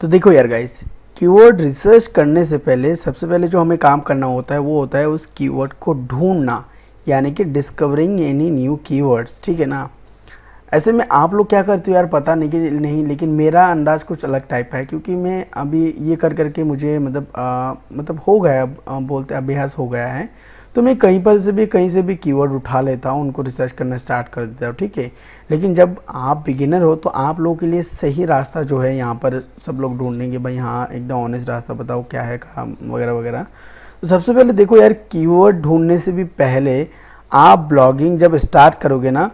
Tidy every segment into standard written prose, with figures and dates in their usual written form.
तो देखो यार गाइस, कीवर्ड रिसर्च करने से पहले सबसे पहले जो हमें काम करना होता है वो होता है उस कीवर्ड को ढूंढना, यानी कि डिस्कवरिंग एनी न्यू कीवर्ड्स। ठीक है ना। ऐसे में आप लोग क्या करते हो यार पता नहीं कि नहीं, लेकिन मेरा अंदाज़ कुछ अलग टाइप का है, क्योंकि मैं अभी ये कर करके मुझे मतलब हो गया, बोलते अभ्यास हो गया है। तो मैं कहीं से भी कीवर्ड उठा लेता हूँ, उनको रिसर्च करना स्टार्ट कर देता हूँ। ठीक है। लेकिन जब आप बिगिनर हो तो आप लोगों के लिए सही रास्ता जो है यहाँ पर सब लोग ढूंढेंगे, भाई हाँ एकदम ऑनेस्ट रास्ता बताओ क्या है काम वगैरह वगैरह। तो सबसे पहले देखो यार, कीवर्ड ढूंढने से भी पहले आप ब्लॉगिंग जब स्टार्ट करोगे ना,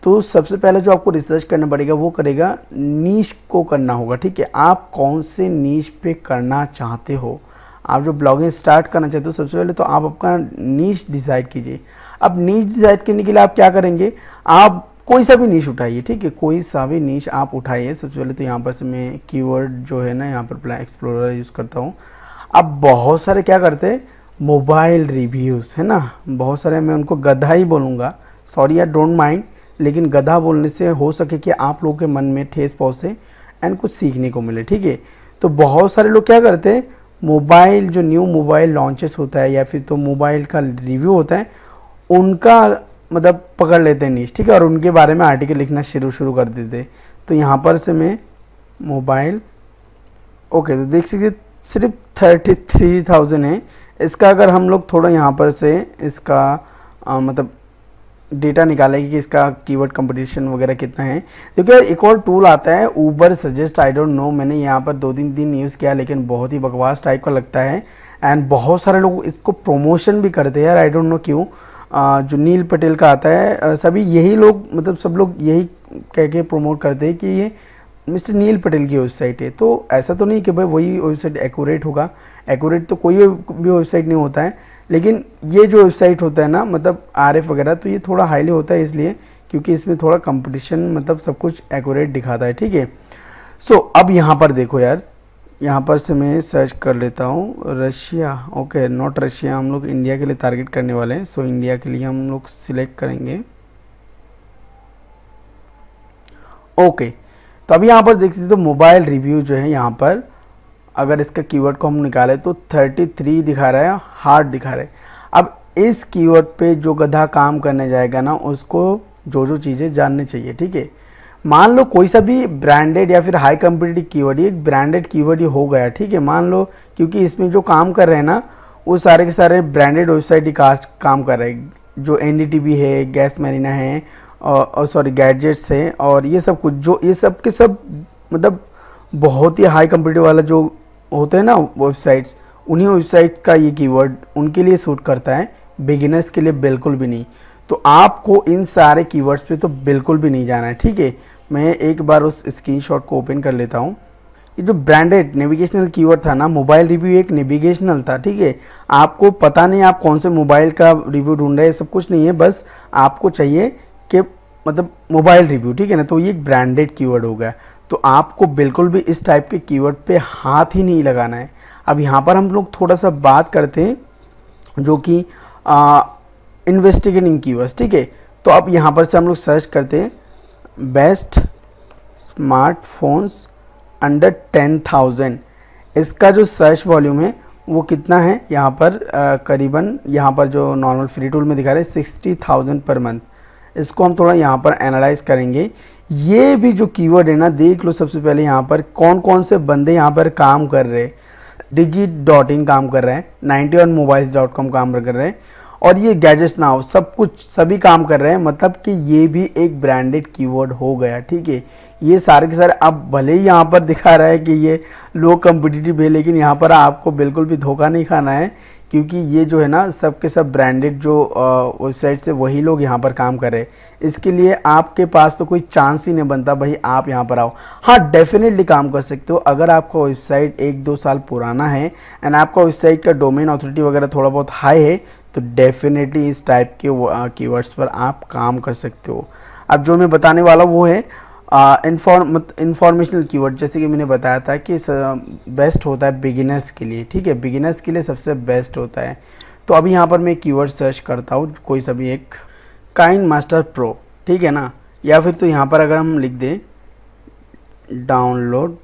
तो सबसे पहले जो आपको रिसर्च करना पड़ेगा वो करेगा नीश को करना होगा। ठीक है। आप कौन से नीश पे करना चाहते हो, आप जो ब्लॉगिंग स्टार्ट करना चाहते हो सबसे पहले तो आप आपका नीश डिसाइड कीजिए। अब नीश डिसाइड करने के लिए आप क्या करेंगे, आप कोई सा भी नीश उठाइए। ठीक है। कोई सा भी नीश आप उठाइए। सबसे पहले तो यहाँ पर से मैं कीवर्ड जो है ना यहाँ पर प्लान एक्सप्लोरर यूज़ करता हूँ। अब बहुत सारे क्या करते हैं, मोबाइल रिव्यूज़ है ना, बहुत सारे, मैं उनको गधा ही बोलूँगा, सॉरी यार डोंट माइंड, लेकिन गधा बोलने से हो सके कि आप लोगों के मन में ठेस पहुँचे एंड कुछ सीखने को मिले। ठीक है। तो बहुत सारे लोग क्या करते हैं, मोबाइल जो न्यू मोबाइल लॉन्चेस होता है या फिर तो मोबाइल का रिव्यू होता है उनका मतलब पकड़ लेते हैं नीश। ठीक है। और उनके बारे में आर्टिकल लिखना शुरू कर देते हैं। तो यहाँ पर से मैं मोबाइल, ओके, तो देख सकते सिर्फ 33,000 है इसका। अगर हम लोग थोड़ा यहाँ पर से इसका मतलब डेटा निकालेंगे कि इसका कीवर्ड कंपटीशन वगैरह कितना है। देखिए एक और टूल आता है Uber suggest, I don't know, मैंने यहाँ पर 2-3 दिन यूज़ किया लेकिन बहुत ही बकवास टाइप का लगता है एंड बहुत सारे लोग इसको प्रमोशन भी करते हैं यार, आई डोंट नो क्यों। जो नील पटेल का आता है सभी यही लोग, मतलब सब लोग यही कह के प्रमोट करते हैं कि ये मिस्टर नील पटेल की वेबसाइट है। तो ऐसा तो नहीं कि भाई वही वेबसाइट एक्यूरेट होगा, एक्यूरेट तो कोई भी वेबसाइट नहीं होता है, लेकिन ये जो वेबसाइट होता है ना मतलब आरएफ वगैरह, तो ये थोड़ा हाईली होता है इसलिए क्योंकि इसमें थोड़ा कंपटीशन मतलब सब कुछ एक्यूरेट दिखाता है। ठीक है। सो अब यहाँ पर देखो यार, यहाँ पर से मैं सर्च कर लेता हूँ रशिया, ओके नॉट रशिया, हम लोग इंडिया के लिए टारगेट करने वाले हैं। सो इंडिया के लिए हम लोग सिलेक्ट करेंगे। ओके। तो अभी यहाँ पर देख सकते हो मोबाइल रिव्यू जो है यहाँ पर, अगर इसका कीवर्ड को हम निकालें तो 33 दिखा रहा है, हार्ड दिखा रहा है। अब इस कीवर्ड पे जो गधा काम करने जाएगा ना उसको जो चीज़ें जाननी चाहिए। ठीक है। मान लो कोई सा भी ब्रांडेड या फिर हाई कॉम्पिटिटिव कीवर्ड, ये एक ब्रांडेड कीवर्ड ही हो गया। ठीक है। मान लो क्योंकि इसमें जो काम कर रहे हैं ना वो सारे के सारे ब्रांडेड वेबसाइट ही काम कर रहे हैं, जो एनडीटीवी है, गैस मैरिना है और सॉरी गैजेट्स है और ये सब कुछ, जो ये सब के सब मतलब बहुत ही हाई कॉम्पिटिटिव वाला जो होते हैं ना वेबसाइट्स, उन्हीं वेबसाइट का ये कीवर्ड उनके लिए सूट करता है, बिगिनर्स के लिए बिल्कुल भी नहीं। तो आपको इन सारे कीवर्ड्स पे तो बिल्कुल भी नहीं जाना है। ठीक है। मैं एक बार उस स्क्रीनशॉट को ओपन कर लेता हूँ। ये जो ब्रांडेड नेविगेशनल कीवर्ड था ना, मोबाइल रिव्यू एक नेविगेशनल था। ठीक है। आपको पता नहीं आप कौन से मोबाइल का रिव्यू ढूंढ रहे हैं, सब कुछ नहीं है, बस आपको चाहिए कि मतलब मोबाइल रिव्यू। ठीक है ना। तो ये एक ब्रांडेड कीवर्ड हो गया। तो आपको बिल्कुल भी इस टाइप के कीवर्ड पे हाथ ही नहीं लगाना है। अब यहाँ पर हम लोग थोड़ा सा बात करते हैं जो कि इन्वेस्टिगेटिंग कीवर्ड्स। ठीक है। तो अब यहाँ पर से हम लोग सर्च करते हैं बेस्ट स्मार्टफोन्स अंडर 10,000। इसका जो सर्च वॉल्यूम है वो कितना है यहाँ पर करीबन, यहाँ पर जो नॉर्मल फ्री टूल में दिखा रहे हैं 60,000 पर मंथ। इसको हम थोड़ा यहाँ पर एनालाइज करेंगे। ये भी जो कीवर्ड है ना, देख लो सबसे पहले यहाँ पर कौन कौन से बंदे यहाँ पर काम कर रहे हैं। digit.in काम कर रहे हैं, 91mobiles.com काम कर रहे हैं और ये गैजेट्स नाउ सब कुछ सभी काम कर रहे हैं, मतलब कि ये भी एक ब्रांडेड कीवर्ड हो गया। ठीक है। ये सारे के सारे, अब भले ही यहाँ पर दिखा रहा है कि ये लो कम्पिटिटिव है, लेकिन यहाँ पर आपको बिल्कुल भी धोखा नहीं खाना है क्योंकि ये जो है ना सब के सब ब्रांडेड जो वेबसाइट से वही लोग यहाँ पर काम कर रहे हैं। इसके लिए आपके पास तो कोई चांस ही नहीं बनता भाई आप यहाँ पर आओ। हाँ डेफिनेटली काम कर सकते हो अगर आपका वेबसाइट 1-2 साल पुराना है एंड आपका वेबसाइट का डोमेन ऑथोरिटी वगैरह थोड़ा बहुत हाई है, तो डेफिनेटली इस टाइप के कीवर्ड्स पर आप काम कर सकते हो। अब जो मैं बताने वाला वो है इंफॉर्मेशनल कीवर्ड, जैसे कि मैंने बताया था कि बेस्ट होता है बिगिनर्स के लिए। ठीक है। बिगिनर्स के लिए सबसे बेस्ट होता है। तो अभी यहाँ पर मैं कीवर्ड सर्च करता हूँ कोई सा भी एक, काइन मास्टर प्रो। ठीक है ना। या फिर तो यहाँ पर अगर हम लिख दें डाउनलोड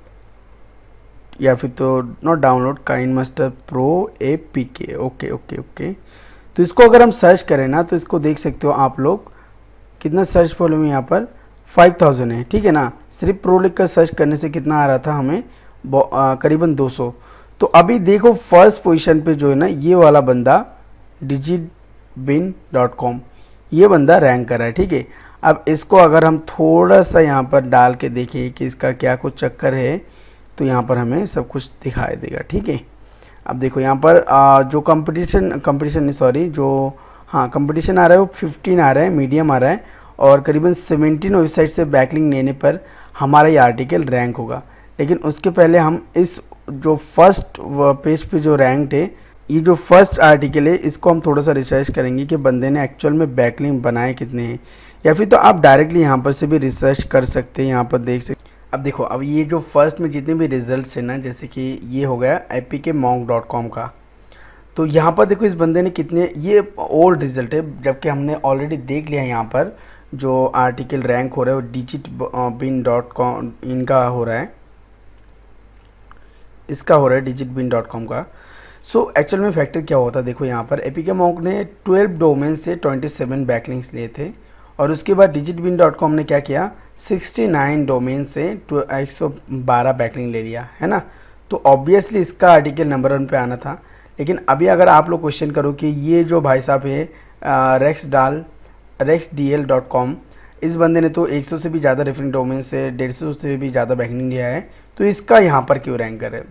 या फिर तो not download KineMaster pro APK। Okay okay okay, तो इसको अगर हम सर्च करें ना तो इसको देख सकते हो आप लोग, कितना सर्च वॉल्यूम यहाँ पर 5000 है, ठीक है ना। सिर्फ प्रो लिख कर सर्च करने से कितना आ रहा था हमें, करीबन 200। तो अभी देखो फर्स्ट पोजीशन पे जो है ना ये वाला बंदा digitbin.com, ये बंदा रैंक कर रहा है, ठीक है। अब इसको अगर हम थोड़ा सा यहाँ पर डाल के देखें कि इसका क्या कुछ चक्कर है, तो यहाँ पर हमें सब कुछ दिखाई देगा, ठीक है। अब देखो यहाँ पर जो कंपटीशन आ रहा है वो 15 आ रहा है, मीडियम आ रहा है, और करीबन 17 वेबसाइट से बैकलिंक लेने पर हमारा ये आर्टिकल रैंक होगा। लेकिन उसके पहले हम इस जो फर्स्ट पेज पे जो रैंक्ड है, ये जो फर्स्ट आर्टिकल है, इसको हम थोड़ा सा रिसर्च करेंगे कि बंदे ने एक्चुअल में बैकलिंक बनाए कितने हैं, या फिर तो आप डायरेक्टली यहाँ पर से भी रिसर्च कर सकते हैं, यहाँ पर देख सकते। अब देखो, अब ये जो फर्स्ट में जितने भी रिजल्ट्स हैं ना, जैसे कि ये हो गया apkmonk.com का, तो यहाँ पर देखो इस बंदे ने कितने, ये ओल्ड रिजल्ट है, जबकि हमने ऑलरेडी देख लिया यहाँ पर जो आर्टिकल रैंक हो रहा है वो digitbin.com इनका हो रहा है, इसका हो रहा है digitbin.com का। सो एक्चुअल में फैक्टर क्या होता है, देखो यहाँ पर apkmonk ने 12 डोमेन से 27 बैकलिंक्स लिए थे, और उसके बाद digitbin.com ने क्या किया, 69 डोमेन से 112 बैकलिंक ले लिया, है ना। तो ऑब्वियसली इसका आर्टिकल नंबर 1 पे आना था। लेकिन अभी अगर आप लोग क्वेश्चन करो कि ये जो भाई साहब है rexdl.com, इस बंदे ने तो 100 से भी ज़्यादा रेफरेंस डोमेन से 150 से भी ज़्यादा बैकलिंक लिया है, तो इसका यहाँ पर क्यों रैंक कर है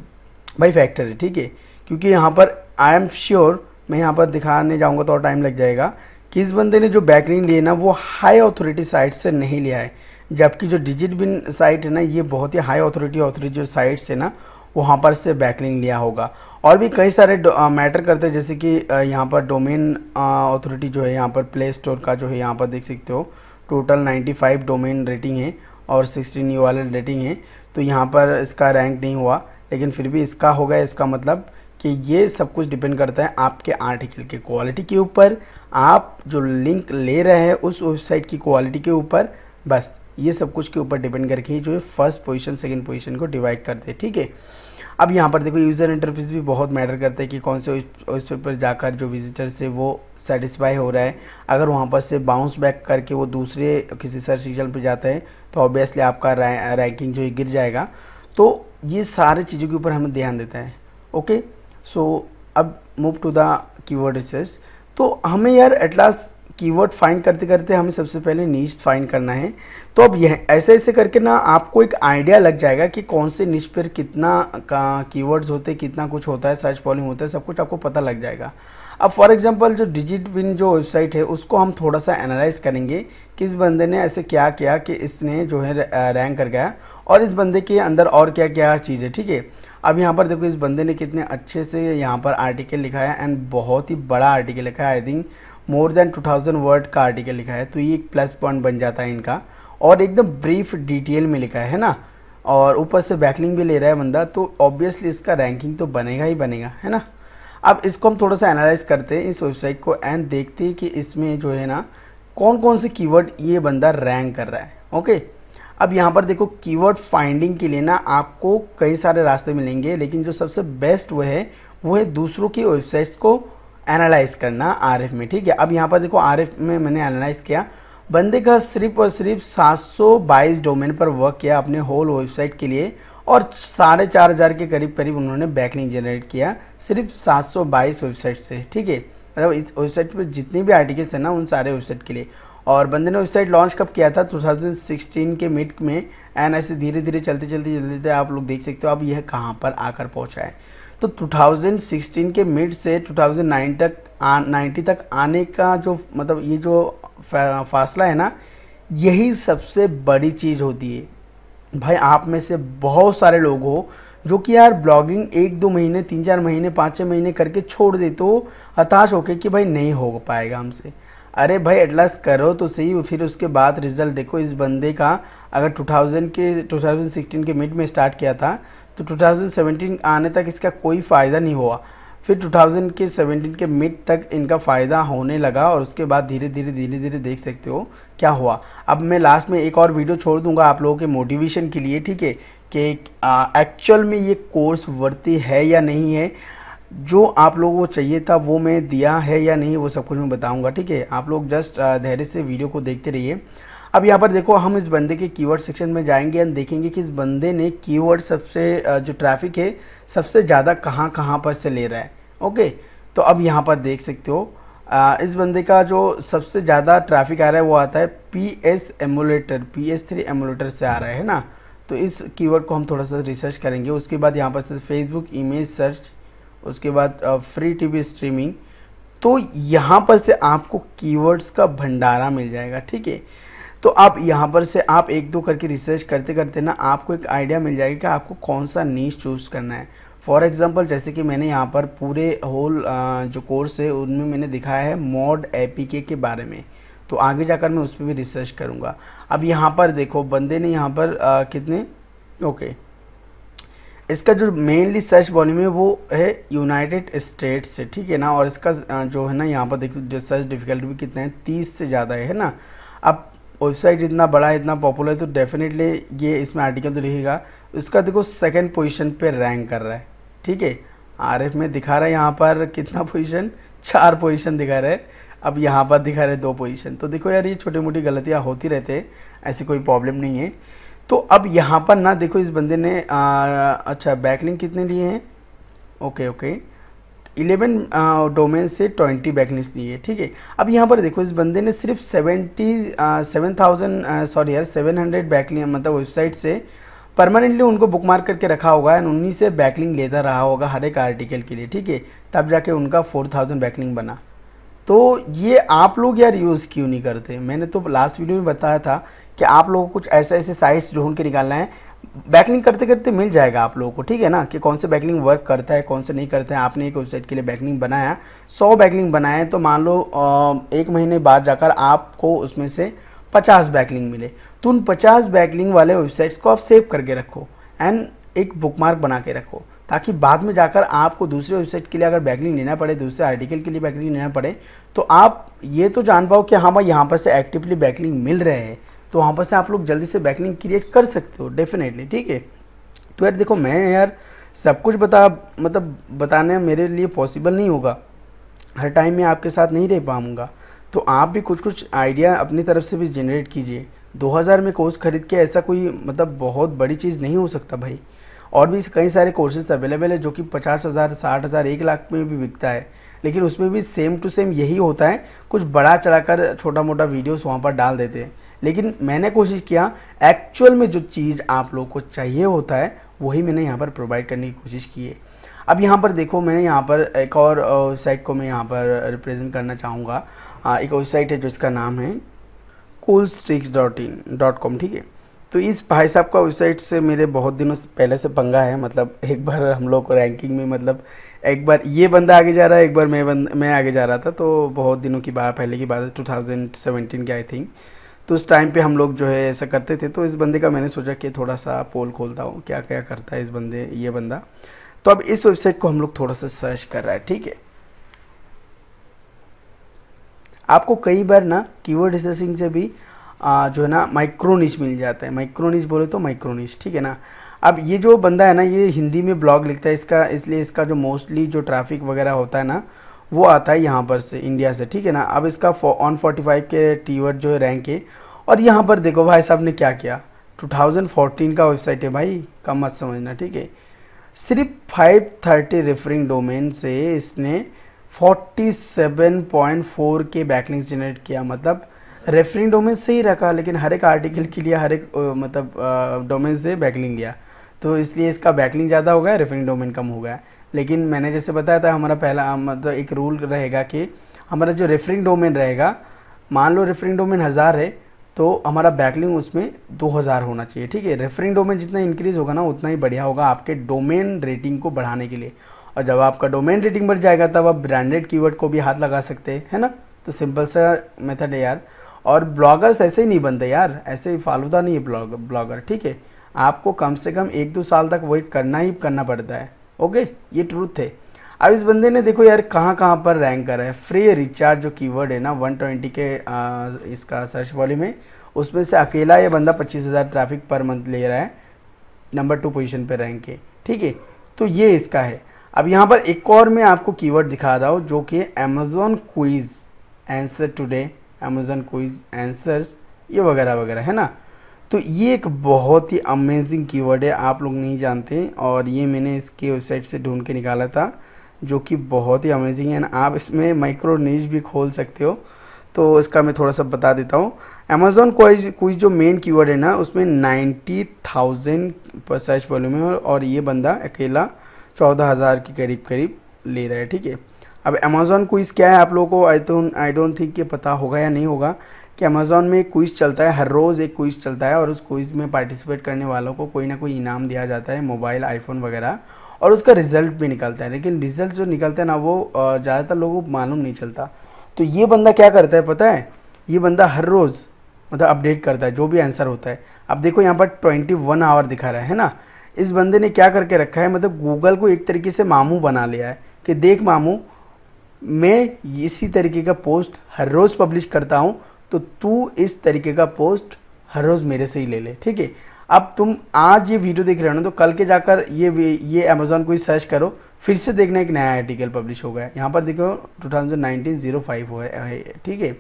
भाई, फैक्टर है, ठीक है। क्योंकि यहाँ पर आई एम श्योर, मैं यहाँ पर दिखाने जाऊँगा तो और टाइम लग जाएगा, कि इस बंदे ने जो बैकलिंक लिए ना वो हाई अथॉरिटी साइट से नहीं लिया है, जबकि जो डिजिटबिन साइट है ना ये बहुत ही हाई अथॉरिटी जो साइट्स है ना वहाँ पर से बैकलिंक लिया होगा। और भी कई सारे मैटर करते हैं, जैसे कि यहाँ पर डोमेन अथॉरिटी जो है, यहाँ पर प्ले स्टोर का जो है, यहाँ पर देख सकते हो टोटल 95 डोमेन रेटिंग है और 16 URL रेटिंग है, तो यहाँ पर इसका रैंक नहीं हुआ, लेकिन फिर भी इसका हो गया। इसका मतलब कि ये सब कुछ डिपेंड करता है आपके आर्टिकल की क्वालिटी के ऊपर, आप जो लिंक ले रहे हैं उस वेबसाइट की क्वालिटी के ऊपर, बस ये सब कुछ के ऊपर डिपेंड करके ही जो है फर्स्ट पोजीशन सेकंड पोजीशन को डिवाइड करते हैं, ठीक है। अब यहाँ पर देखो यूज़र इंटरफेस भी बहुत मैटर करता है कि कौन से वेबसाइट पर जाकर जो विजिटर्स है वो सेटिस्फाई हो रहा है। अगर वहाँ पर से बाउंस बैक करके वो दूसरे किसी सर्च इंजन पर जाता है तो ऑब्वियसली आपका रैंकिंग जो है गिर जाएगा। तो ये सारे चीज़ों के ऊपर हमें ध्यान देता है। ओके, सो अब move to the keyword research. तो हमें यार एट लास्ट कीवर्ड फाइंड करते करते हमें सबसे पहले नीश फाइंड करना है। तो अब यह ऐसे ऐसे करके ना आपको एक आइडिया लग जाएगा कि कौन से निश पर कितना का कीवर्ड्स होते हैं, कितना कुछ होता है, सर्च वॉल्यूम होता है, सब कुछ आपको पता लग जाएगा। अब फॉर एग्जांपल जो डिजिटबिन जो वेबसाइट है उसको हम थोड़ा सा एनालाइज करेंगे कि इस बंदे ने ऐसे क्या किया कि इसने जो है रैंक कर गया, और इस बंदे के अंदर और क्या क्या चीज़ है, ठीक है। अब यहाँ पर देखो इस बंदे ने कितने अच्छे से यहाँ पर आर्टिकल लिखा है, एंड बहुत ही बड़ा आर्टिकल लिखा है, I think more than 2000 word का आर्टिकल लिखा है, तो ये एक प्लस पॉइंट बन जाता है इनका, और एकदम ब्रीफ डिटेल में लिखा है ना, और ऊपर से बैकलिंक भी ले रहा है बंदा, तो ऑब्वियसली इसका रैंकिंग तो बनेगा ही बनेगा, है ना। अब इसको हम थोड़ा सा एनालाइज करते हैं इस वेबसाइट को, एंड देखते हैं कि इसमें जो है ना कौन कौन से कीवर्ड ये बंदा रैंक कर रहा है। ओके, अब यहाँ पर देखो कीवर्ड फाइंडिंग के लिए ना आपको कई सारे रास्ते मिलेंगे, लेकिन जो सबसे बेस्ट वो है दूसरों की वेबसाइट्स को एनालाइज करना RF में, ठीक है। अब यहाँ पर देखो RF में मैंने एनालाइज किया, बंदे का सिर्फ और सिर्फ 722 डोमेन पर वर्क किया अपने होल वेबसाइट के लिए, और 4500 के करीब करीब उन्होंने बैकलिंक जनरेट किया सिर्फ 722 वेबसाइट से, ठीक है। मतलब इस वेबसाइट पर जितने भी आर्टिकल्स हैं ना उन सारे वेबसाइट के लिए। और बंदे ने वेबसाइट लॉन्च कब किया था, 2016 के मिड में, एंड ऐसे धीरे धीरे चलते आप लोग देख सकते हो अब यह कहाँ पर आकर पहुँचा है। तो 2016 के मिड से 2090 तक आने का जो मतलब ये जो फासला है ना, यही सबसे बड़ी चीज़ होती है। भाई आप में से बहुत सारे लोग हो जो कि यार ब्लॉगिंग 1-2 महीने 3-4 महीने 5-6 महीने करके छोड़ देते हो हताश होके कि भाई नहीं हो पाएगा हमसे। अरे भाई एटलास करो तो सही, फिर उसके बाद रिजल्ट देखो। इस बंदे का अगर 2016 के मिड में स्टार्ट किया था तो 2017 आने तक इसका कोई फ़ायदा नहीं हुआ, फिर 2017 के मिड तक इनका फ़ायदा होने लगा, और उसके बाद धीरे धीरे देख सकते हो क्या हुआ। अब मैं लास्ट में एक और वीडियो छोड़ दूंगा आप लोगों के मोटिवेशन के लिए, ठीक है, कि एक्चुअल में ये कोर्स वर्ती है या नहीं है, जो आप लोगों को चाहिए था वो मैं दिया है या नहीं, वो सब कुछ मैं बताऊंगा। ठीक है, आप लोग जस्ट धैर्य से वीडियो को देखते रहिए। अब यहाँ पर देखो, हम इस बंदे के कीवर्ड सेक्शन में जाएंगे एंड देखेंगे कि इस बंदे ने कीवर्ड सबसे जो ट्रैफिक है सबसे ज़्यादा कहाँ कहाँ पर से ले रहा है। ओके, तो अब यहाँ पर देख सकते हो इस बंदे का जो सबसे ज़्यादा ट्रैफिक आ रहा है वो आता है PS एमुलेटर, PS3 एमुलेटर से आ रहा है ना। तो इस कीवर्ड को हम थोड़ा सा रिसर्च करेंगे। उसके बाद यहाँ पर से फेसबुक इमेज सर्च, उसके बाद फ्री टीवी स्ट्रीमिंग। तो यहाँ पर से आपको कीवर्ड्स का भंडारा मिल जाएगा। ठीक है, तो आप यहाँ पर से आप एक दो करके रिसर्च करते करते ना आपको एक आइडिया मिल जाएगा कि आपको कौन सा नीश चूज़ करना है। फॉर एग्जांपल जैसे कि मैंने यहाँ पर पूरे होल जो कोर्स है उनमें मैंने दिखाया है मॉड APK के बारे में, तो आगे जाकर मैं उस पर भी रिसर्च करूँगा। अब यहाँ पर देखो, बंदे ने यहाँ पर कितने, ओके, इसका जो मेनली सर्च वॉल्यूम है वो है यूनाइटेड स्टेट्स से। ठीक है ना, और इसका जो है ना यहाँ पर देखो जो सर्च डिफिकल्टी भी कितना है, 30 से ज़्यादा है ना। अब वेबसाइट इतना बड़ा है, इतना पॉपुलर है, तो डेफिनेटली ये इसमें आर्टिकल तो लिखेगा। उसका देखो सेकंड पोजीशन पे रैंक कर रहा है। ठीक है, RF में दिखा रहा है यहाँ पर कितना पोजीशन, 4 पोजीशन दिखा रहा है। अब यहाँ पर दिखा रहे 2 पोजीशन। तो देखो यार, ये छोटी मोटी गलतियाँ होती रहते हैं, ऐसी कोई प्रॉब्लम नहीं है। तो अब यहाँ पर ना देखो, इस बंदे ने अच्छा बैकलिंक कितने लिए हैं, ओके 11 डोमेन से 20 बैकलिंक्स लिए। ठीक है, अब यहाँ पर देखो, इस बंदे ने सिर्फ 700 बैकलिंक मतलब वेबसाइट से परमानेंटली उनको बुकमार्क करके रखा होगा एंड उन्हीं से बैकलिंक लेता रहा होगा हर एक आर्टिकल के लिए। ठीक है, तब जाके उनका 4000 बैकलिंक बना। तो ये आप लोग यार यूज़ क्यों नहीं करते? मैंने तो लास्ट वीडियो में बताया था कि आप लोगों को कुछ ऐसे साइट्स ढूंढ के निकालना है, बैकलिंक करते करते मिल जाएगा आप लोगों को। ठीक है ना, कि कौन से बैकलिंक वर्क करता है, कौन से नहीं करता है। आपने एक वेबसाइट के लिए बैकलिंक बनाया, 100 बैकलिंक बनाए, तो मान लो 1 महीने बाद जाकर आपको उसमें से 50 बैकलिंक मिले, तो उन 50 बैकलिंक वाले वेबसाइट्स को आप सेव करके रखो एंड एक बुकमार्क बना के रखो, ताकि बाद में जाकर आपको दूसरे वेबसाइट के लिए अगर बैकलिंक लेना पड़े, दूसरे आर्टिकल के लिए बैकलिंक लेना पड़े, तो आप ये तो जान पाओ कि हाँ भाई यहाँ पर से एक्टिवली बैकलिंक मिल रहे हैं, तो वहाँ पर से आप लोग जल्दी से बैकलिंक क्रिएट कर सकते हो डेफिनेटली। ठीक है, तो यार देखो, मैं यार सब कुछ बताने मेरे लिए पॉसिबल नहीं होगा, हर टाइम में आपके साथ नहीं रह पाऊँगा। तो आप भी कुछ कुछ आइडिया अपनी तरफ से भी जनरेट कीजिए। 2000 में कोर्स खरीद के ऐसा कोई बहुत बड़ी चीज़ नहीं हो सकता भाई। और भी कई सारे कोर्सेज अवेलेबल है जो कि 50,000, 60,000, 1 लाख में भी बिकता है, लेकिन उसमें भी सेम टू सेम यही होता है, कुछ बड़ा चढ़ाकर छोटा मोटा वीडियोस वहाँ पर डाल देते हैं। लेकिन मैंने कोशिश किया एक्चुअल में जो चीज़ आप लोग को चाहिए होता है वही मैंने यहाँ पर प्रोवाइड करने की कोशिश की है। अब यहाँ पर देखो, मैंने यहाँ पर एक और साइट को मैं यहाँ पर रिप्रेजेंट करना चाहूँगा। एक वेबसाइट है जिसका नाम है coolstreaks.com। ठीक है, तो इस भाई साहब का वेबसाइट से मेरे बहुत दिनों से पहले से पंगा है। एक बार हम लोग को रैंकिंग में एक बार ये बंदा आगे जा रहा है, एक बार मैं आगे जा रहा था। तो बहुत दिनों की बात, पहले की बात है, 2017 की आई थिंक। तो उस टाइम पे हम लोग जो है ऐसा करते थे। तो इस बंदे का मैंने सोचा कि थोड़ा सा पोल खोलता हूँ, क्या क्या करता है ये बंदा। तो अब इस वेबसाइट को हम लोग थोड़ा सा सर्च कर रहा है। ठीक है, आपको कई बार ना कीवर्ड रिसर्चिंग से भी जो है ना माइक्रो निश मिल जाता है। माइक्रो निश बोले तो माइक्रो निश। ठीक है ना, अब ये जो बंदा है ना, ये हिंदी में ब्लॉग लिखता है इसलिए इसका जो मोस्टली जो ट्रैफिक वगैरह होता है ना, वो आता है यहाँ पर से, इंडिया से। ठीक है ना, अब इसका 145 के कीवर्ड जो है रैंक है। और यहाँ पर देखो भाई साहब ने क्या किया, 2014 का वेबसाइट है भाई, कम मत समझना। ठीक है, सिर्फ 530 रेफरिंग डोमेन से इसने 47.4 के बैकलिंक्स जनरेट किया। रेफरिंग डोमेन से ही रखा, लेकिन हर एक आर्टिकल के लिए हर एक डोमेन से बैकलिंक लिया, तो इसलिए इसका बैकलिंक ज़्यादा हो गया, रेफरिंग डोमेन कम हो गया। लेकिन मैंने जैसे बताया था, हमारा पहला एक रूल रहेगा कि हमारा जो रेफरिंग डोमेन रहेगा, मान लो रेफरिंग डोमेन 1000 है, तो हमारा बैकलिंक उसमें 2000 होना चाहिए। ठीक है, रेफरिंग डोमेन जितना इंक्रीज होगा ना, उतना ही बढ़िया होगा आपके डोमेन रेटिंग को बढ़ाने के लिए। और जब आपका डोमेन रेटिंग बढ़ जाएगा, तब आप ब्रांडेड कीवर्ड को भी हाथ लगा सकते हैं, है ना। तो सिंपल सा मेथड है यार। और ब्लॉगर्स ऐसे ही नहीं बनते यार, ऐसे ही फालूदा नहीं है ब्लॉगर। ठीक है, आपको कम से कम 1-2 साल तक वेट करना पड़ता है। ओके, ये ट्रूथ है। अब इस बंदे ने देखो यार कहाँ पर रैंक करा है। फ्री रिचार्ज जो कीवर्ड है ना, 120 के इसका सर्च वॉल्यूम में, उसमें से अकेला ये बंदा 25,000 ट्रैफिक पर मंथ ले रहा है। नंबर 2 पोजीशन पे रैंक है, ठीक है। तो ये इसका है। अब यहाँ पर एक और मैं आपको कीवर्ड दिखा रहा हूँ जो कि Amazon quiz answer today, Amazon quiz answers, ये वगैरह वगैरह है ना। तो ये एक बहुत ही अमेजिंग कीवर्ड है, आप लोग नहीं जानते, और ये मैंने इसके वेबसाइट से ढूंढ के निकाला था, जो कि बहुत ही अमेजिंग है ना। आप इसमें माइक्रो नीश भी खोल सकते हो, तो इसका मैं थोड़ा सा बता देता हूँ। अमेज़ॉन क्विज़ जो मेन कीवर्ड है ना, उसमें 90,000 पर सर्च वॉल्यूम है, और ये बंदा अकेला 14,000 के करीब करीब ले रहा है, ठीक है। अब अमेज़ॉन क्विज़ क्या है, आप लोगों को आई डोंट थिंक कि पता होगा या नहीं होगा कि अमेज़ॉन में एक क्विज़ चलता है, हर रोज़ एक क्विज़ चलता है, और उस क्विज़ में पार्टिसिपेट करने वालों को कोई ना कोई इनाम दिया जाता है, मोबाइल, आईफोन वगैरह, और उसका रिज़ल्ट भी निकलता है। लेकिन रिज़ल्ट जो निकलता है ना, वो ज़्यादातर लोगों को मालूम नहीं चलता। तो ये बंदा क्या करता है पता है, ये बंदा हर रोज़ मतलब अपडेट करता है जो भी आंसर होता है। अब देखो यहाँ पर 21 आवर दिखा रहा है ना। इस बंदे ने क्या करके रखा है, मतलब गूगल को एक तरीके से मामू बना लिया है कि देख मामू, मैं इसी तरीके का पोस्ट हर रोज़ पब्लिश करता हूँ, तो तू इस तरीके का पोस्ट हर रोज़ मेरे से ही ले ले, ठीक है। अब तुम आज ये वीडियो देख रहे हो ना, तो कल के जाकर ये अमेज़ॉन को ही सर्च करो, फिर से देखना एक नया आर्टिकल पब्लिश हो गया। यहाँ पर देखो 2019-05 हुआ है, ठीक है।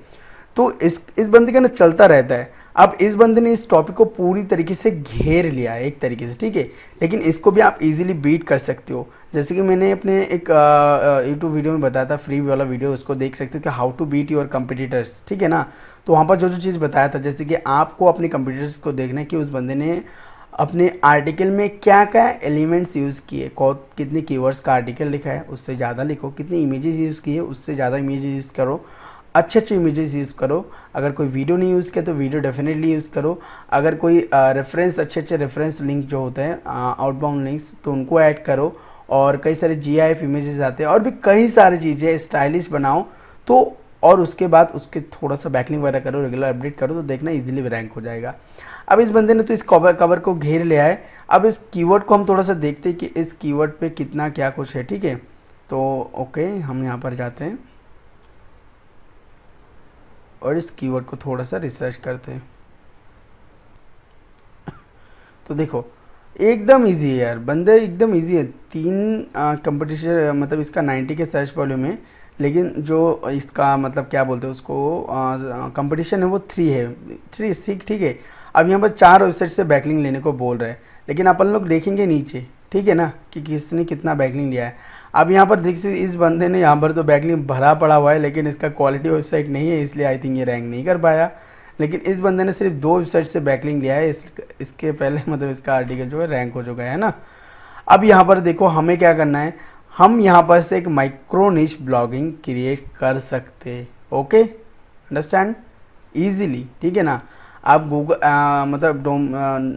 तो इस बंदे का ना चलता रहता है। अब इस बंदे ने इस टॉपिक को पूरी तरीके से घेर लिया है एक तरीके से, ठीक है। लेकिन इसको भी आप इजीली बीट कर सकते हो। जैसे कि मैंने अपने एक यूट्यूब वीडियो में बताया था, फ्री वाला वीडियो, उसको देख सकते हो कि how to beat your competitors, ठीक है ना। तो वहाँ पर जो जो चीज़ बताया था, जैसे कि आपको अपने कंपिटिटर्स को देखना है कि उस बंदे ने अपने आर्टिकल में क्या क्या एलिमेंट्स यूज़ किए, कितने कीवर्ड्स का आर्टिकल लिखा है उससे ज़्यादा लिखो, कितनी इमेजेस यूज़ किए उससे ज़्यादा इमेजेस यूज़ करो, अच्छे अच्छे इमेजेस यूज़ करो। अगर कोई वीडियो नहीं यूज़ किया तो वीडियो डेफिनेटली यूज़ करो। अगर कोई रेफरेंस, अच्छे अच्छे रेफरेंस लिंक जो होते हैं आउटबाउंड लिंक्स, तो उनको ऐड करो। और कई सारे GIF इमेजेस आते हैं, और भी कई सारी चीज़ें स्टाइलिश बनाओ। तो और उसके बाद उसके थोड़ा सा बैकलिंग वगैरह करो, रेगुलर अपडेट करो, तो देखना इजीली रैंक हो जाएगा। अब इस बंदे ने तो इस कवर को घेर लिया है। अब इस कीवर्ड को हम थोड़ा सा देखते हैं कि इस कीवर्ड पे कितना क्या कुछ है, ठीक है। तो ओके, हम यहाँ पर जाते हैं और इस कीवर्ड को थोड़ा सा रिसर्च करते हैं। तो देखो एकदम इजी है यार, बंदे एकदम इजी है। 3 कंपटीशन, मतलब इसका 90 के सर्च वॉल्यूम है, लेकिन जो इसका मतलब क्या बोलते हैं उसको, कंपटीशन है वो 3 है, 3 ठीक है। अब यहाँ पर 4 वेबसाइट से बैकलिंग लेने को बोल रहे हैं, लेकिन अपन लोग देखेंगे नीचे, ठीक है ना, कि किसने कितना बैकलिंग लिया है। अब यहाँ पर देख इस बंदे ने यहाँ पर तो बैकलिंग भरा पड़ा हुआ है, लेकिन इसका क्वालिटी वेबसाइट नहीं है, इसलिए आई थिंक ये रैंक नहीं कर पाया। लेकिन इस बंदे ने सिर्फ 2 वेबसाइट से बैकलिंग लिया है, इसके पहले मतलब इसका आर्टिकल जो है रैंक हो चुका है ना। अब यहाँ पर देखो हमें क्या करना है, हम यहाँ पर से एक माइक्रो निश ब्लॉगिंग क्रिएट कर सकते हैं, ओके, अंडरस्टैंड, ईजिली, ठीक है ना। आप गूगल मतलब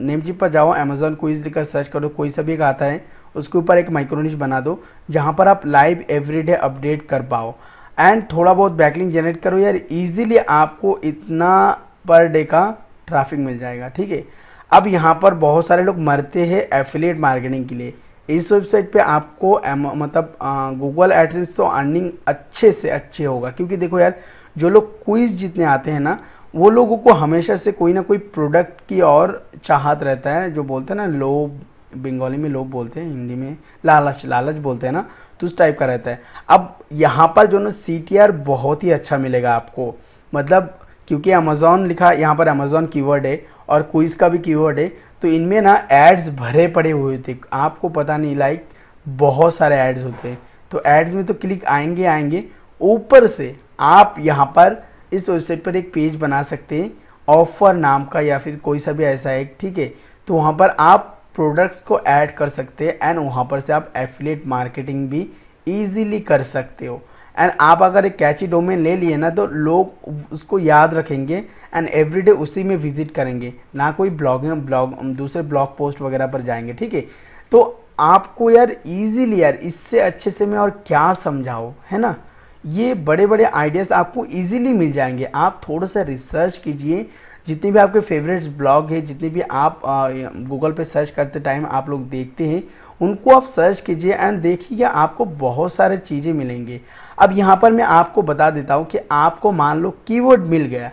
नेमचिप पर जाओ, अमेज़ॉन क्विज़ का सर्च करो, कोई सा भी एक आता है, उसके ऊपर एक माइक्रो निश बना दो जहाँ पर आप लाइव एवरीडे अपडेट कर पाओ, एंड थोड़ा बहुत बैकलिंग जनरेट करो यार, इजीली आपको इतना पर डे का ट्रैफिक मिल जाएगा, ठीक है। अब यहाँ पर बहुत सारे लोग मरते हैं एफिलिएट मार्केटिंग के लिए। इस वेबसाइट पे आपको मतलब गूगल एडसेंस तो अर्निंग अच्छे से अच्छे होगा, क्योंकि देखो यार जो लोग क्विज जितने आते हैं ना, वो लोगों को हमेशा से कोई ना कोई प्रोडक्ट की और चाहत रहता है, जो बोलते हैं ना लोभ, बंगाली में लोभ बोलते हैं, हिंदी में लालच बोलते हैं ना, तो उस टाइप का रहता है। अब यहाँ पर जो ना CTR बहुत ही अच्छा मिलेगा आपको, मतलब क्योंकि अमेज़ॉन लिखा, यहाँ पर अमेज़ॉन कीवर्ड है और क्विज का भी कीवर्ड है, तो इनमें ना एड्स भरे पड़े हुए थे, आपको पता नहीं, लाइक बहुत सारे एड्स होते हैं। तो एड्स में तो क्लिक आएंगे। ऊपर से आप यहाँ पर इस वेबसाइट पर एक पेज बना सकते हैं ऑफर नाम का, या फिर कोई सा भी ऐसा एक, ठीक है। तो वहाँ पर आप प्रोडक्ट को ऐड कर सकते हैं, एंड वहाँ पर से आप एफिलिएट मार्केटिंग भी ईजीली कर सकते हो। एंड आप अगर एक कैची डोमेन ले लिए ना, तो लोग उसको याद रखेंगे एंड एवरीडे उसी में विजिट करेंगे, ना कोई दूसरे ब्लॉग पोस्ट वगैरह पर जाएंगे, ठीक है। तो आपको यार इजीली यार, इससे अच्छे से मैं और क्या समझाऊँ, है ना। ये बड़े बड़े आइडियाज़ आपको इजीली मिल जाएंगे। आप थोड़ा सा रिसर्च कीजिए, जितने भी आपके फेवरेट ब्लॉग है, जितने भी आप गूगल पे सर्च करते टाइम आप लोग देखते हैं, उनको आप सर्च कीजिए एंड देखिए, आपको बहुत सारे चीज़ें मिलेंगे। अब यहाँ पर मैं आपको बता देता हूँ कि आपको मान लो कीवर्ड मिल गया,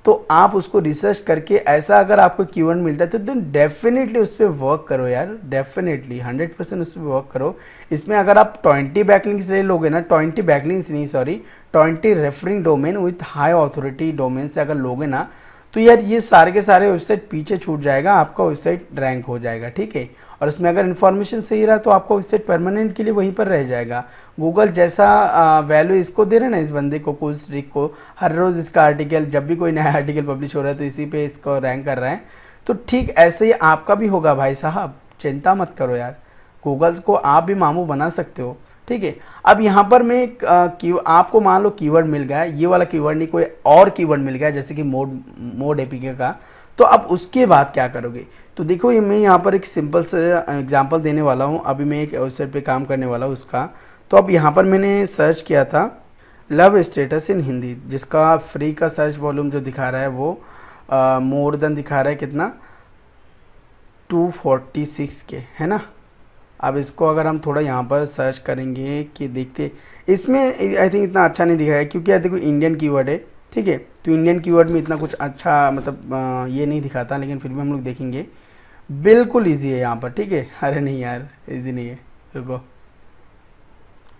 तो आप उसको रिसर्च करके ऐसा अगर आपको कीवर्ड मिलता है तो डेफिनेटली उस पर वर्क करो यार, डेफिनेटली 100% उस पर वर्क करो। इसमें अगर आप 20 बैकलिंक से लोगे ना, 20 बैकलिंक्स नहीं sorry 20 referring domain with high authority domain से अगर लोगे ना, तो यार ये सारे के सारे वेबसाइट पीछे छूट जाएगा, आपका वेबसाइट रैंक हो जाएगा, ठीक है। और उसमें अगर इन्फॉर्मेशन सही रहा तो आपका वेबसाइट परमानेंट के लिए वहीं पर रह जाएगा। गूगल जैसा वैल्यू इसको दे रहे हैं ना, इस बंदे को, कूल स्ट्रीक को, हर रोज़ इसका आर्टिकल, जब भी कोई नया आर्टिकल पब्लिश हो रहा है तो इसी पे इसको रैंक कर रहे हैं। तो ठीक ऐसे ही आपका भी होगा भाई साहब, चिंता मत करो यार, गूगल्स को आप भी मामू बना सकते हो, ठीक है। अब यहाँ पर मैं आपको मान लो कीवर्ड मिल गया, ये वाला कीवर्ड नहीं, कोई और कीवर्ड मिल गया जैसे कि मोड एपीके का, तो अब उसके बाद क्या करोगे? तो देखो ये मैं यहाँ पर एक सिंपल से एग्जांपल देने वाला हूँ। अभी मैं एक वेबसाइट पे काम करने वाला हूँ उसका। तो अब यहाँ पर मैंने सर्च किया था लव स्टेटस इन हिंदी, जिसका फ्री का सर्च वॉल्यूम जो दिखा रहा है वो मोर देन दिखा रहा है कितना, 246 के, है ना। अब इसको अगर हम थोड़ा यहाँ पर सर्च करेंगे कि देखते, इसमें आई थिंक इतना अच्छा नहीं दिखाया क्योंकि यार देखो इंडियन कीवर्ड है, ठीक है। तो इंडियन कीवर्ड में इतना कुछ अच्छा मतलब ये नहीं दिखाता, लेकिन फिर भी हम लोग देखेंगे। बिल्कुल इजी है यहाँ पर, ठीक है। अरे नहीं यार इजी नहीं है, रुको,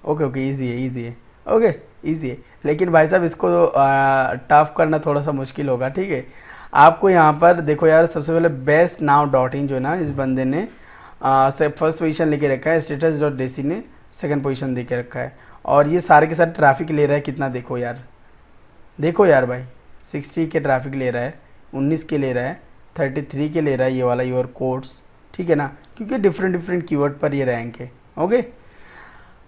ओके ओके इजी है, इजी है, ओके इजी है, लेकिन भाई साहब इसको टफ करना थोड़ा सा मुश्किल होगा, ठीक है। आपको यहाँ पर देखो यार, सबसे पहले बेस्ट नाउ डॉट इन जो है ना, इस बंदे ने फर्स्ट पोजीशन लेके रखा है, स्टेटस डॉट डेसी ने सेकंड पोजीशन दे के रखा है, और ये सारे के सारे ट्रैफिक ले रहा है कितना, देखो यार, देखो यार भाई 60 के ट्रैफिक ले रहा है, 19 के ले रहा है, 33 के ले रहा है, ये वाला योर कोड्स, ठीक है ना, क्योंकि डिफरेंट कीवर्ड पर ये रैंक है, ओके।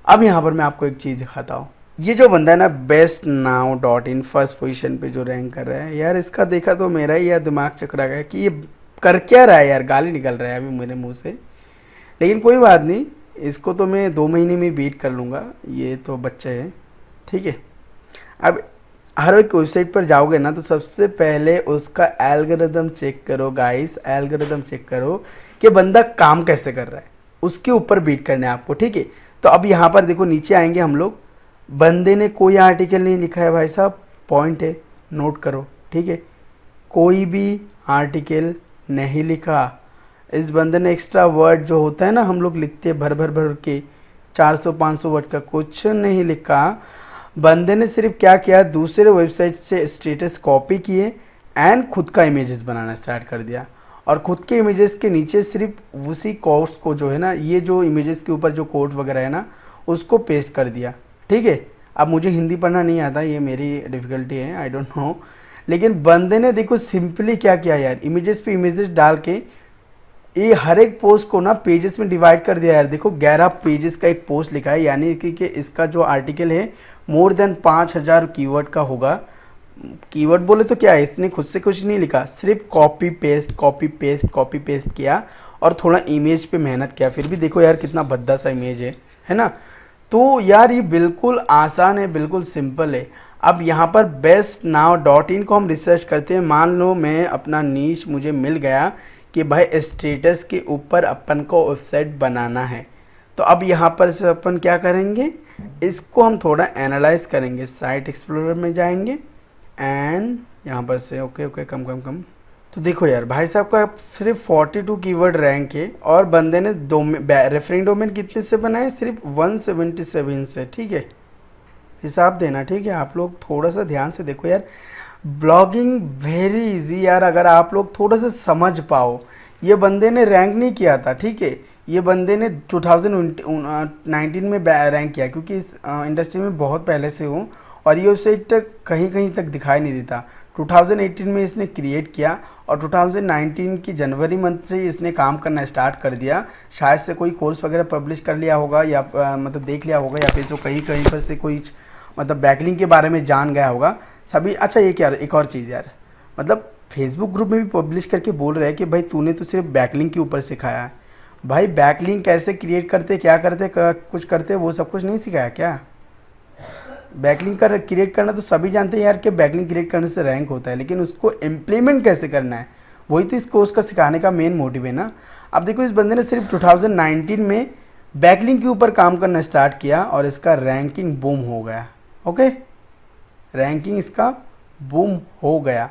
अब यहाँ पर मैं आपको एक चीज़ दिखाता हूँ, ये जो बंदा है ना best now dot in first position पे जो रैंक कर रहा है यार, इसका देखा तो मेरा ही यार दिमाग चकरा गया कि ये कर क्या रहा है यार, गाली निकल रहा है अभी मेरे मुंह से, लेकिन कोई बात नहीं, इसको तो मैं 2 महीने में बीट कर लूँगा, ये तो बच्चे है, ठीक है। अब हर एक वेबसाइट पर जाओगे ना तो सबसे पहले उसका एल्गोरिदम चेक करो गाइस, एल्गोरिदम चेक करो कि बंदा काम कैसे कर रहा है, उसके ऊपर बीट करना है आपको, ठीक है। तो अब यहाँ पर देखो नीचे आएंगे हम लोग, बंदे ने कोई आर्टिकल नहीं लिखा है भाई साहब, पॉइंट है, नोट करो, ठीक है, कोई भी आर्टिकल नहीं लिखा। इस बंदे ने एक्स्ट्रा वर्ड जो होता है ना, हम लोग लिखते हैं भर भर के 400-500 वर्ड का, कुछ नहीं लिखा। बंदे ने सिर्फ क्या किया, दूसरे वेबसाइट से स्टेटस कॉपी किए एंड खुद का इमेजेस बनाना स्टार्ट कर दिया, और खुद के इमेजेस के नीचे सिर्फ उसी कोट्स को जो है ना, ये जो इमेजेस के ऊपर जो कोट वगैरह है ना, उसको पेस्ट कर दिया, ठीक है। अब मुझे हिंदी पढ़ना नहीं आता, ये मेरी डिफ़िकल्टी है, आई डोंट नो, लेकिन बंदे ने देखो सिंपली क्या किया यार, इमेजेस पे इमेजेस डाल के ये हर एक पोस्ट को ना पेजेस में डिवाइड कर दिया यार। देखो 11 पेजेस का एक पोस्ट लिखा है, यानी कि इसका जो आर्टिकल है मोर देन 5000 कीवर्ड का होगा। कीवर्ड बोले तो क्या है, इसने खुद से कुछ नहीं लिखा, सिर्फ कॉपी पेस्ट किया और थोड़ा इमेज पे मेहनत किया, फिर भी देखो यार कितना भद्दा सा इमेज है ना। तो यार ये बिल्कुल आसान है, बिल्कुल सिंपल है। अब यहाँ पर बेस्ट नाउ डॉट इन को हम रिसर्च करते हैं। मान लो मैं अपना नीश मुझे मिल गया कि भाई स्टेटस के ऊपर अपन को वेबसाइट बनाना है, तो अब यहाँ पर से अपन क्या करेंगे, इसको हम थोड़ा एनालाइज करेंगे। साइट एक्सप्लोरर में जाएंगे एंड यहाँ पर से ओके कम। तो देखो यार भाई साहब का सिर्फ 42 कीवर्ड रैंक है, और बंदे ने रेफरिंग डोमेन कितने से बनाए, सिर्फ 177 से, ठीक है। हिसाब देना, ठीक है। आप लोग थोड़ा सा ध्यान से देखो यार, ब्लॉगिंग वेरी इजी यार, अगर आप लोग थोड़ा सा समझ पाओ। ये बंदे ने रैंक नहीं किया था, ठीक है, ये बंदे ने 2019 में रैंक किया, क्योंकि इस इंडस्ट्री में बहुत पहले से हूँ, और ये वेबसाइट कहीं तक दिखाई नहीं देता। 2018 में इसने क्रिएट किया, और 2019 की जनवरी मंथ से इसने काम करना स्टार्ट कर दिया। शायद से कोई कोर्स वगैरह पब्लिश कर लिया होगा, या मतलब देख लिया होगा, या फिर तो कहीं पर से कोई मतलब बैकलिंक के बारे में जान गया होगा सभी। अच्छा ये क्या, एक और चीज़ यार, मतलब फेसबुक ग्रुप में भी पब्लिश करके बोल रहे हैं कि भाई तूने तो सिर्फ बैकलिंक के ऊपर सिखाया है। भाई बैकलिंक कैसे क्रिएट करते, क्या करते, कुछ करते, वो सब कुछ नहीं सिखाया क्या? बैकलिंक का क्रिएट करना तो सभी जानते हैं यार कि बैकलिंक क्रिएट करने से रैंक होता है, लेकिन उसको इम्प्लीमेंट कैसे करना है, वही तो इस कोर्स का सिखाने का मेन मोटिव है ना। अब देखो इस बंदे ने सिर्फ 2019 में बैकलिंक के ऊपर काम करना स्टार्ट किया, और इसका रैंकिंग बूम हो गया। ओके, रैंकिंग इसका बूम हो गया,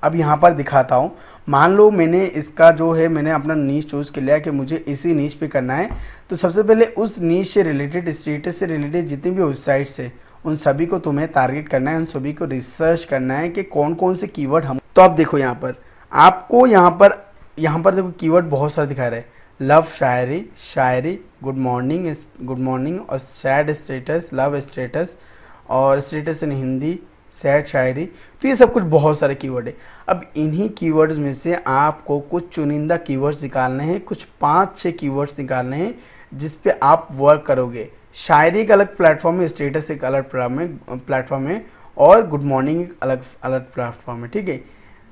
अब यहाँ पर दिखाता हूँ। मान लो मैंने इसका जो है मैंने अपना नीश चूज़ कर लिया कि मुझे इसी नीश पे करना है। तो सबसे पहले उस नीश से रिलेटेड, स्टेटस से रिलेटेड जितनी भी वेबसाइट्स है उन सभी को तुम्हें टारगेट करना है, उन सभी को रिसर्च करना है कि कौन कौन से कीवर्ड हम। तो अब देखो यहाँ पर आपको यहाँ पर देखो कीवर्ड बहुत सारे दिखा रहे हैं। लव शायरी, शायरी, गुड मॉर्निंग और सैड स्टेटस, लव स्टेटस और स्टेटस इन हिंदी, सैड शायरी। तो ये सब कुछ बहुत सारे कीवर्ड है। अब इन्हीं कीवर्ड्स में से आपको कुछ चुनिंदा कीवर्ड्स निकालने हैं, कुछ 5-6 कीवर्ड्स निकालने हैं जिस पे आप वर्क करोगे। शायरी एक अलग प्लेटफॉर्म है, स्टेटस एक अलग प्लेटफॉर्म है और गुड मॉर्निंग एक अलग प्लेटफॉर्म है, ठीक है।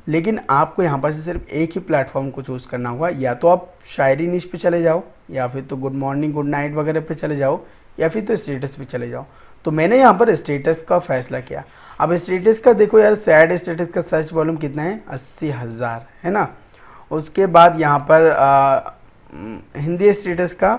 लेकिन आपको यहाँ पर से सिर्फ एक ही प्लेटफॉर्म को चूज़ करना होगा। या तो आप शायरी निश पे चले जाओ, या फिर तो गुड मॉर्निंग गुड नाइट वगैरह पे चले जाओ, या फिर तो स्टेटस पे चले जाओ। तो मैंने यहाँ पर स्टेटस का फैसला किया। अब स्टेटस का देखो यार, सैड स्टेटस का सर्च वॉल्यूम कितना है, 80,000 है ना। उसके बाद यहाँ पर हिंदी स्टेटस का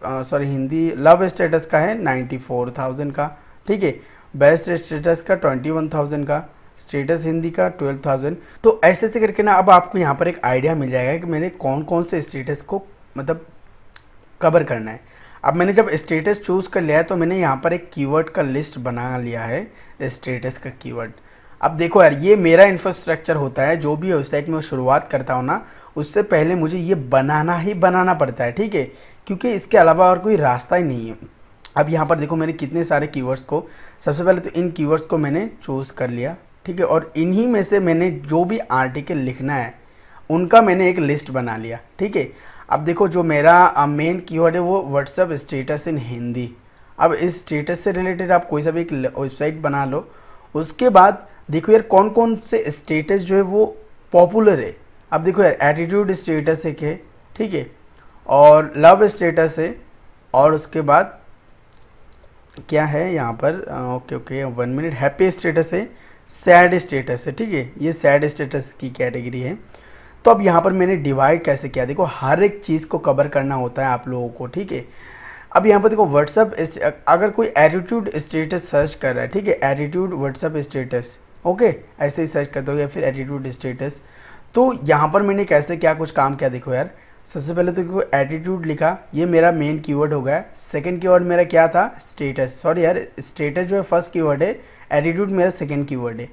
हिंदी लव स्टेटस का है 94,000 का, ठीक है। बेस्ट स्टेटस का 21,000 का, स्टेटस हिंदी का 12,000। तो ऐसे ऐसे करके ना अब आपको यहाँ पर एक आइडिया मिल जाएगा कि मैंने कौन कौन से स्टेटस को मतलब कवर करना है। अब मैंने जब स्टेटस चूज़ कर लिया है तो मैंने यहाँ पर एक कीवर्ड का लिस्ट बना लिया है, स्टेटस का कीवर्ड। अब देखो यार, ये मेरा इंफ्रास्ट्रक्चर होता है। जो भी वेबसाइट में शुरुआत करता हूँ ना, उससे पहले मुझे ये बनाना पड़ता है, ठीक है, क्योंकि इसके अलावा और कोई रास्ता ही नहीं है। अब यहाँ पर देखो मैंने कितने सारे कीवर्ड्स को, सबसे पहले तो इन कीवर्ड्स को मैंने चूज़ कर लिया, ठीक है। और इन्हीं में से मैंने जो भी आर्टिकल लिखना है उनका मैंने एक लिस्ट बना लिया, ठीक है। अब देखो जो मेरा मेन कीवर्ड है वो व्हाट्सएप स्टेटस इन हिंदी। अब इस स्टेटस से रिलेटेड आप कोई सा भी एक वेबसाइट बना लो। उसके बाद देखो यार कौन कौन से स्टेटस जो है वो पॉपुलर है। अब देखो यार एटीट्यूड स्टेटस एक है, ठीक है, और लव स्टेटस है, और उसके बाद क्या है यहाँ पर, ओके 1 मिनट, हैप्पी स्टेटस है, सैड स्टेटस है, ठीक है। ये सैड स्टेटस की कैटेगरी है। तो अब यहाँ पर मैंने डिवाइड कैसे किया, देखो हर एक चीज़ को कवर करना होता है आप लोगों को, ठीक है। अब यहाँ पर देखो व्हाट्सअप, अगर कोई एटीट्यूड स्टेटस सर्च कर रहा है, ठीक है, एटीट्यूड व्हाट्सअप स्टेटस, ओके, ऐसे ही सर्च करते हो, या फिर एटीट्यूड स्टेटस। तो यहाँ पर मैंने कैसे क्या कुछ काम किया, देखो यार, सबसे पहले तो देखो एटीट्यूड लिखा, ये मेरा मेन कीवर्ड हो गया। सेकंड कीवर्ड मेरा क्या था, स्टेटस, सॉरी यार, स्टेटस जो है फर्स्ट कीवर्ड है, एटीट्यूड मेरा सेकंड कीवर्ड है।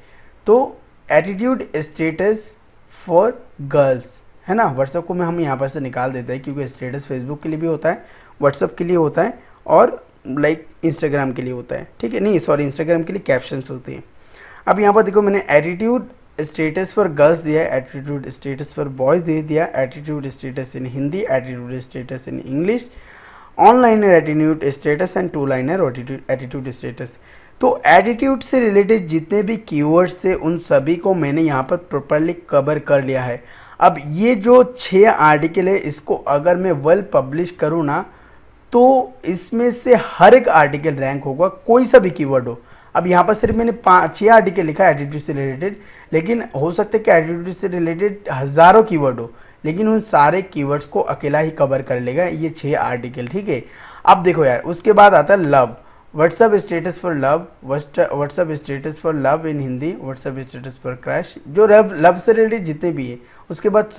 तो एटीट्यूड स्टेटस फॉर गर्ल्स है ना। व्हाट्सएप को हम यहाँ पर से निकाल देते हैं, क्योंकि स्टेटस फेसबुक के लिए भी होता है, व्हाट्सएप के लिए होता है, और लाइक इंस्टाग्राम के लिए होता है, ठीक है। नहीं सॉरी, इंस्टाग्राम के लिए कैप्शंस होते हैं। अब यहाँ पर देखो मैंने एटीट्यूड स्टेटस फॉर गर्ल्स दिया है, एटीट्यूड स्टेटस फॉर बॉयज़ दे दिया, attitude status in Hindi, attitude status in English, one liner attitude status and two liner attitude status. तो एटीट्यूड से रिलेटेड जितने भी कीवर्ड्स थे उन सभी को मैंने यहाँ पर प्रॉपर्ली कवर कर लिया है। अब ये जो 6 आर्टिकल है, इसको अगर मैं वेल पब्लिश करूँ ना, तो इसमें से हर एक आर्टिकल रैंक होगा, कोई सा भी कीवर्ड हो। अब यहाँ पर सिर्फ मैंने 6 आर्टिकल लिखा है एटीट्यूड से रिलेटेड, लेकिन हो सकता है कि एटीट्यूड से रिलेटेड हज़ारों कीवर्ड हो, लेकिन उन सारे कीवर्ड्स को अकेला ही कवर कर लेगा ये 6 आर्टिकल, ठीक है। अब देखो यार, उसके बाद आता है love, WhatsApp status for love, WhatsApp status for love in Hindi, WhatsApp status for crash, जो लव से रिलेटेड जितने भी है। उसके बाद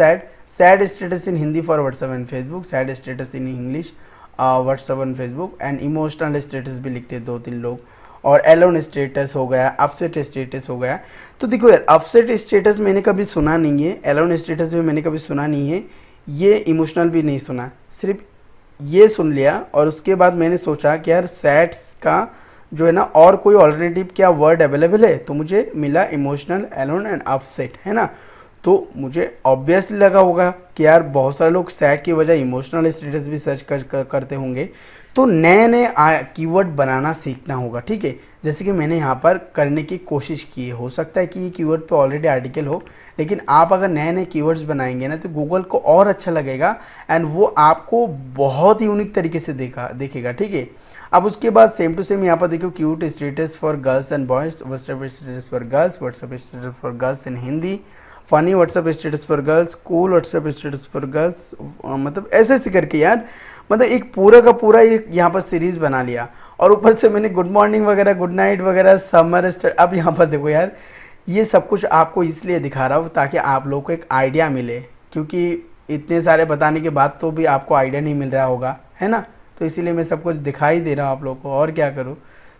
sad status in Hindi for WhatsApp and Facebook, sad status in English WhatsApp and Facebook, and emotional status भी लिखते हैं 2-3 लोग, और एलोन स्टेटस हो गया, अपसेट स्टेटस हो गया। तो देखो यार, अपसेट स्टेटस मैंने कभी सुना नहीं है, एलोन स्टेटस भी मैंने कभी सुना नहीं है, ये इमोशनल भी नहीं सुना, सिर्फ ये सुन लिया। और उसके बाद मैंने सोचा कि यार सैड्स का जो है ना और कोई ऑल्टरनेटिव क्या वर्ड अवेलेबल है, तो मुझे मिला इमोशनल, एलोन एंड अपसेट, है ना। तो मुझे ऑब्वियसली लगा होगा कि यार बहुत सारे लोग सैड की वजह इमोशनल स्टेटस भी सर्च करते होंगे। तो नए नए कीवर्ड बनाना सीखना होगा, ठीक है। जैसे कि मैंने यहाँ पर करने की कोशिश की है। हो सकता है कि ये कीवर्ड पे ऑलरेडी आर्टिकल हो, लेकिन आप अगर नए नए कीवर्ड्स बनाएंगे ना तो गूगल को और अच्छा लगेगा, एंड वो आपको बहुत ही यूनिक तरीके से देखेगा, ठीक है। अब उसके बाद सेम टू सेम यहाँ पर देखो, cute status for girls and boys, WhatsApp status for girls, WhatsApp status for girls in Hindi, funny WhatsApp status for girls, cool WhatsApp status for girls, मतलब ऐसे ऐसे करके यार, मतलब एक पूरा का पूरा एक यहाँ पर सीरीज़ बना लिया। और ऊपर से मैंने गुड मॉर्निंग वगैरह, गुड नाइट वगैरह, समर स्टार्ट। अब यहाँ पर देखो यार, ये सब कुछ आपको इसलिए दिखा रहा हूँ ताकि आप लोगों को एक आइडिया मिले, क्योंकि इतने सारे बताने के बाद तो भी आपको आइडिया नहीं मिल रहा होगा, है ना। तो इसीलिए मैं सब कुछ दिखाई दे रहा हूँ आप लोगों को, और क्या करूँ।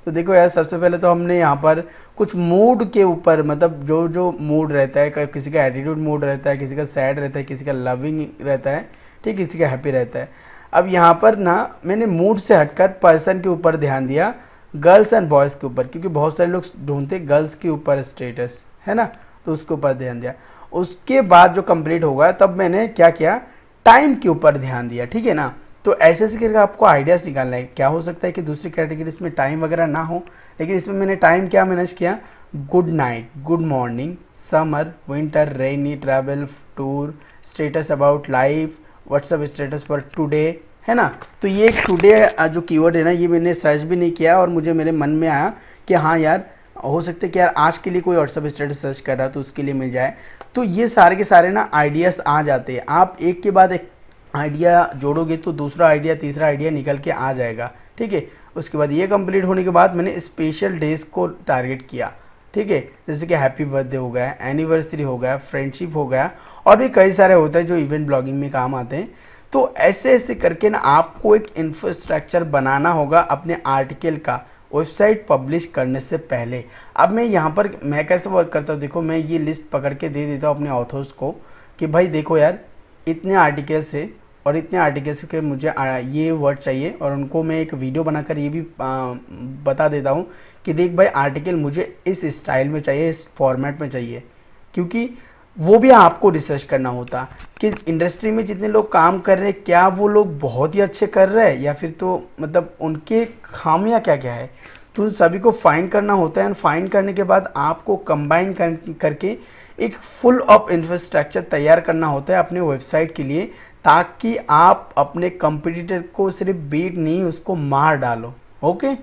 तो देखो यार, सबसे पहले तो हमने यहाँ पर कुछ मूड के ऊपर, मतलब जो जो मूड रहता है, किसी का एटीट्यूड मूड रहता है, किसी का सैड रहता है, किसी का लविंग रहता है, ठीक, किसी का हैप्पी रहता है। अब यहाँ पर ना मैंने मूड से हटकर पर्सन के ऊपर ध्यान दिया, गर्ल्स एंड बॉयज़ के ऊपर, क्योंकि बहुत सारे लोग ढूंढते गर्ल्स के ऊपर स्टेटस, है ना, तो उसके ऊपर ध्यान दिया। उसके बाद जो कंप्लीट होगा तब मैंने क्या किया, टाइम के ऊपर ध्यान दिया, ठीक है ना। तो ऐसे ऐसे करके आपको आइडियाज़ निकालना है। क्या हो सकता है कि दूसरी कैटेगरी में टाइम वगैरह ना हो, लेकिन इसमें मैंने टाइम क्या मैनेज किया, good night, good morning, summer, winter, rainy, travel, tour, status about life, WhatsApp status for today, है ना। तो ये टुडे जो कीवर्ड है ना, ये मैंने सर्च भी नहीं किया और मुझे मेरे मन में आया कि हाँ यार, हो सकता है कि यार आज के लिए कोई व्हाट्सअप स्टेटस सर्च कर रहा है तो उसके लिए मिल जाए। तो ये सारे के सारे ना आइडियाज़ आ जाते हैं, आप एक के बाद एक आइडिया जोड़ोगे तो दूसरा आइडिया, तीसरा आइडिया निकल के आ जाएगा, ठीक है। उसके बाद ये कंप्लीट होने के बाद मैंने स्पेशल डेज को टारगेट किया, ठीक है, जैसे कि हैप्पी बर्थडे हो गया, एनिवर्सरी हो गया, फ्रेंडशिप हो गया, और भी कई सारे होते हैं जो इवेंट ब्लॉगिंग में काम आते हैं। तो ऐसे ऐसे करके ना आपको एक इंफ्रास्ट्रक्चर बनाना होगा अपने आर्टिकल का वेबसाइट पब्लिश करने से पहले। अब मैं यहाँ पर मैं कैसे वर्क करता हूँ, देखो मैं ये लिस्ट पकड़ के दे देता हूँ अपने ऑथर्स को कि भाई देखो यार, इतने आर्टिकल्स से और इतने आर्टिकल्स के मुझे ये वर्ड चाहिए, और उनको मैं एक वीडियो बनाकर ये भी बता देता हूँ कि देख भाई आर्टिकल मुझे इस स्टाइल में चाहिए, इस फॉर्मेट में चाहिए, क्योंकि वो भी आपको रिसर्च करना होता कि इंडस्ट्री में जितने लोग काम कर रहे हैं क्या वो लोग बहुत ही अच्छे कर रहे हैं या फिर तो मतलब उनके खामियां क्या क्या है। तो उन सभी को फाइंड करना होता है, एंड फाइंड करने के बाद आपको कंबाइन करके एक फुल ऑफ इंफ्रास्ट्रक्चर तैयार करना होता है अपने वेबसाइट के लिए, ताकि आप अपने कंपटीटर को सिर्फ बीट नहीं, उसको मार डालो। ओके,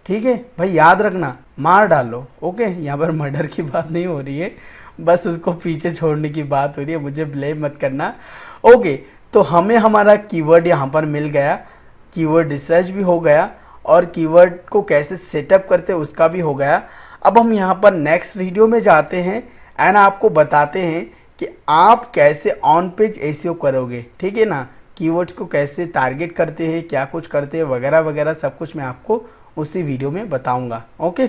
ठीक है भाई, याद रखना, मार डालो। ओके, यहाँ पर मर्डर की बात नहीं हो रही है, बस उसको पीछे छोड़ने की बात हो रही है, मुझे ब्लेम मत करना। ओके, तो हमें हमारा कीवर्ड यहाँ पर मिल गया, कीवर्ड रिसर्च भी हो गया, और कीवर्ड को कैसे सेटअप करते हैं उसका भी हो गया। अब हम यहाँ पर नेक्स्ट वीडियो में जाते हैं एंड आपको बताते हैं कि आप कैसे ऑन पेज एसईओ करोगे, ठीक है ना, कीवर्ड्स को कैसे टारगेट करते हैं, क्या कुछ करते हैं, वगैरह वगैरह सब कुछ मैं आपको उसी वीडियो में बताऊंगा। ओके।